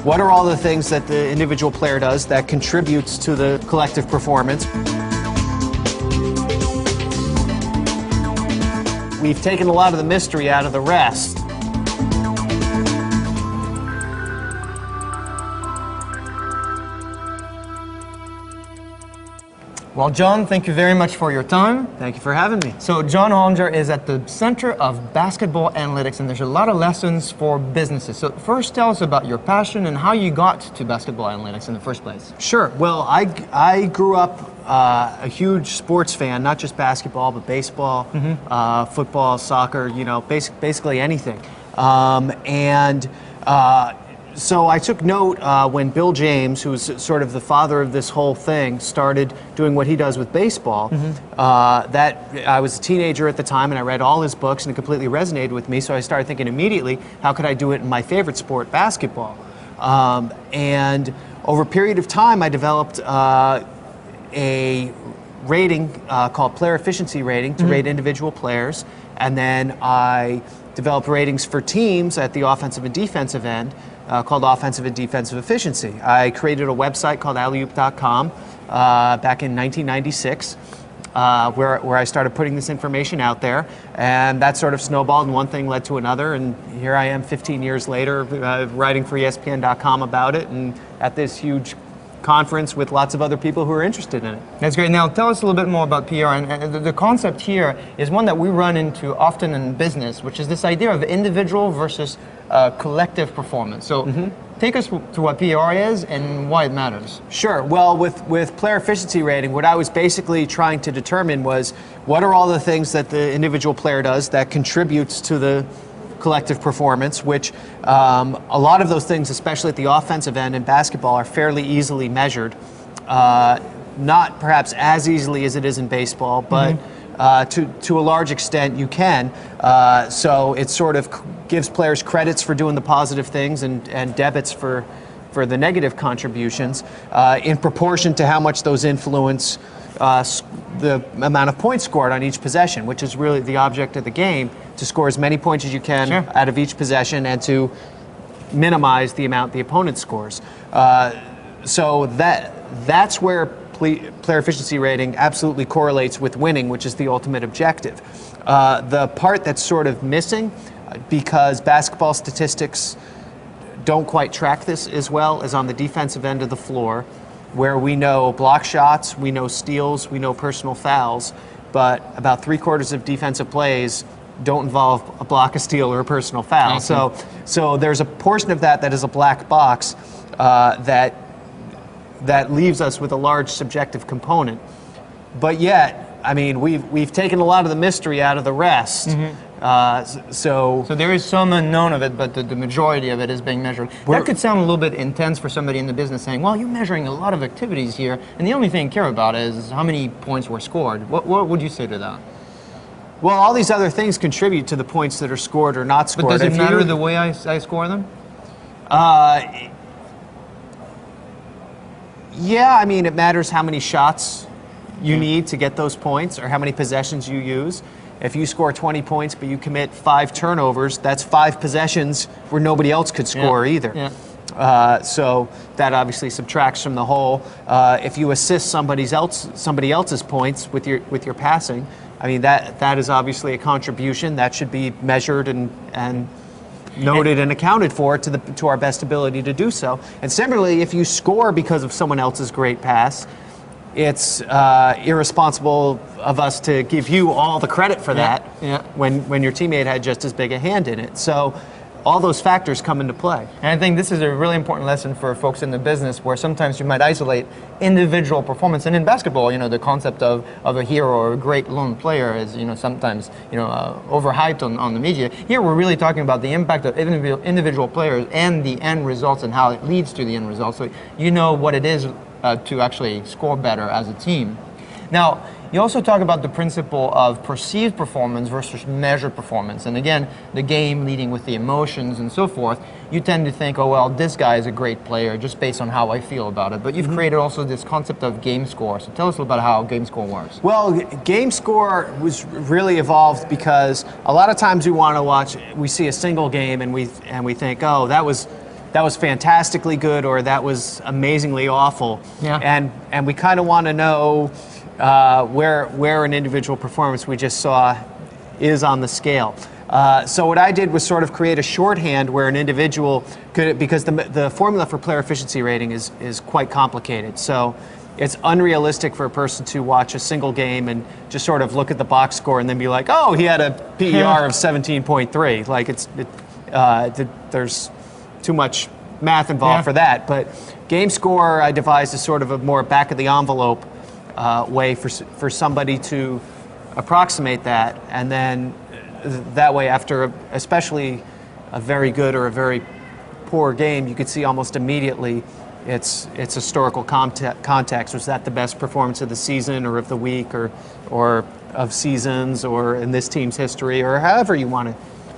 What are all the things that the individual player does that contributes to the collective performance? We've taken a lot of the mystery out of the rest. Well, John, thank you very much for your time. Thank you for having me. So John Hollinger is at the center of basketball analytics, and there's a lot of lessons for businesses. So first, tell us about your passion and how you got to basketball analytics in the first place. Sure. Well, I grew up a huge sports fan, not just basketball, but baseball, football, soccer, you know, basically anything. So I took note when Bill James, who's sort of the father of this whole thing, started doing what he does with baseball. That I was a teenager at the time, and I read all his books, and it completely resonated with me. So I started thinking immediately, how could I do it in my favorite sport, basketball? And over a period of time, I developed a rating called player efficiency rating to rate individual players, and then I developed ratings for teams at the offensive and defensive end. Called Offensive and Defensive Efficiency. I created a website called allyoop.com back in 1996 where I started putting this information out there, and that sort of snowballed, and one thing led to another, and here I am 15 years later writing for ESPN.com about it, and at this huge conference with lots of other people who are interested in it. That's great. Now tell us a little bit more about PR, and the concept here is one that we run into often in business, which is this idea of individual versus collective performance. So take us to what PR is and why it matters. Sure. Well, with player efficiency rating, what I was basically trying to determine was what are all the things that the individual player does that contributes to the collective performance, which a lot of those things, especially at the offensive end in basketball, are fairly easily measured. Not perhaps as easily as it is in baseball, but to a large extent you can. So it sort of gives players credits for doing the positive things and debits for the negative contributions in proportion to how much those influence the amount of points scored on each possession, which is really the object of the game, to score as many points as you can out of each possession and to minimize the amount the opponent scores. So that's where player efficiency rating absolutely correlates with winning, which is the ultimate objective. The part that's sort of missing, because basketball statistics don't quite track this as well, as on the defensive end of the floor, where we know block shots, we know steals, we know personal fouls, but about 3/4 of defensive plays don't involve a block, a steal, or a personal foul. So there's a portion of that is a black box that leaves us with a large subjective component. But yet, I mean, we've taken a lot of the mystery out of the rest. So there is some unknown of it, but the majority of it is being measured. That could sound a little bit intense for somebody in the business saying, well, you're measuring a lot of activities here, and the only thing you care about is how many points were scored. What would you say to that? Well, all these other things contribute to the points that are scored or not scored. But does it matter the way I score them? Yeah, I mean, it matters how many shots you need to get those points, or how many possessions you use. If you score 20 points but you commit 5 turnovers, that's 5 possessions where nobody else could score either. So that obviously subtracts from the whole. If you assist somebody else's points with your passing, I mean, that is obviously a contribution that should be measured and noted and accounted for to our best ability to do so. And similarly, if you score because of someone else's great pass, it's irresponsible of us to give you all the credit for that when your teammate had just as big a hand in it. So all those factors come into play. And I think this is a really important lesson for folks in the business, where sometimes you might isolate individual performance. And in basketball, you know, the concept of a hero or a great lone player is, you know, sometimes, you know, overhyped on the media. Here we're really talking about the impact of individual players and the end results and how it leads to the end results. So you know what it is to actually score better as a team. Now, you also talk about the principle of perceived performance versus measured performance. And again, the game leading with the emotions and so forth, you tend to think, oh, well, this guy is a great player just based on how I feel about it. But you've created also this concept of game score. So tell us a little about how game score works. Well, game score was really evolved because a lot of times we see a single game and we think, oh, that was that was fantastically good or that was amazingly awful. Yeah. And we kind of want to know where an individual performance we just saw is on the scale. So what I did was sort of create a shorthand where an individual could, because the formula for player efficiency rating is quite complicated. So it's unrealistic for a person to watch a single game and just sort of look at the box score and then be like, oh, he had a PER of 17.3. Like there's too much math involved for that. But game score I devised as sort of a more back of the envelope way for somebody to approximate that, and then that way after especially a very good or a very poor game, you could see almost immediately its historical context. Was that the best performance of the season or of the week or of seasons or in this team's history or however you want to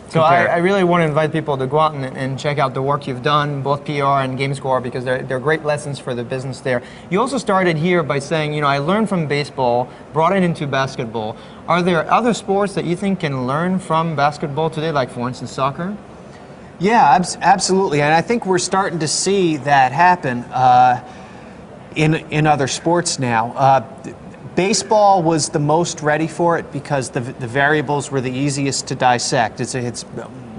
So I really want to invite people to go out and check out the work you've done, both PR and game score, because they're great lessons for the business there. You also started here by saying, you know, I learned from baseball, brought it into basketball. Are there other sports that you think can learn from basketball today, like for instance soccer? Yeah, absolutely, and I think we're starting to see that happen in other sports now. Baseball was the most ready for it because the variables were the easiest to dissect. It's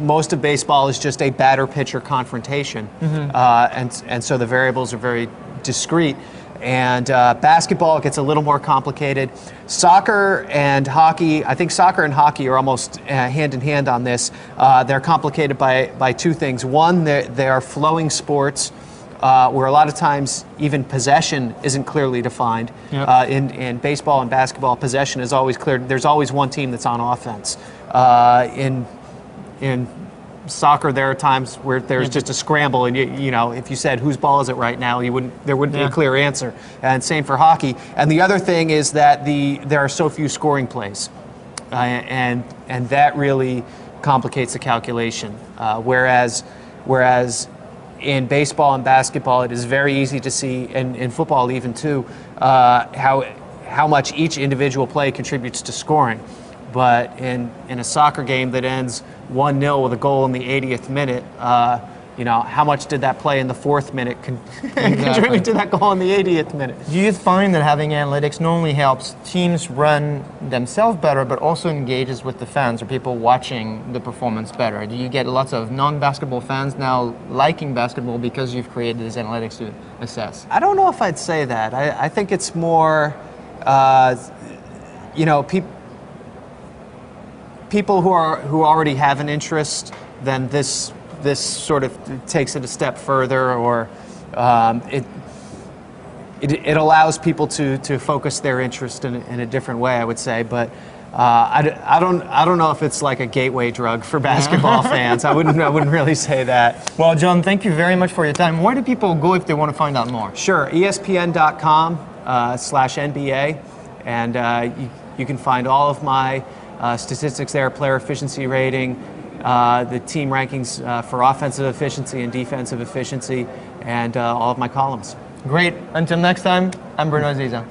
most of baseball is just a batter-pitcher confrontation, and so the variables are very discrete. And basketball gets a little more complicated. Soccer and hockey, I think soccer and hockey are almost hand in hand on this. They're complicated by two things. One, they are flowing sports where a lot of times even possession isn't clearly defined. Yep. In baseball and basketball, possession is always clear. There's always one team that's on offense. In soccer, there are times where there's just a scramble, and you know, if you said whose ball is it right now, there wouldn't be a clear answer. And same for hockey. And the other thing is that there are so few scoring plays, and that really complicates the calculation. Whereas in baseball and basketball, it is very easy to see, and in football even too, how much each individual play contributes to scoring. But in a soccer game that ends 1-0 with a goal in the 80th minute, you know, how much did that play in the 4th minute contribute to that goal in the 80th minute? Do you find that having analytics not only helps teams run themselves better, but also engages with the fans or people watching the performance better? Do you get lots of non-basketball fans now liking basketball because you've created these analytics to assess? I don't know if I'd say that. I think it's more, you know, people who already have an interest, then this sort of takes it a step further, or it allows people to focus their interest in a different way, I would say. But I don't know if it's like a gateway drug for basketball fans. I wouldn't really say that. Well, John, thank you very much for your time. Where do people go if they want to find out more? Sure, ESPN.com/NBA, and you can find all of my statistics there, player efficiency rating, the team rankings for offensive efficiency and defensive efficiency, and all of my columns. Great. Until next time, I'm Bruno Aziza.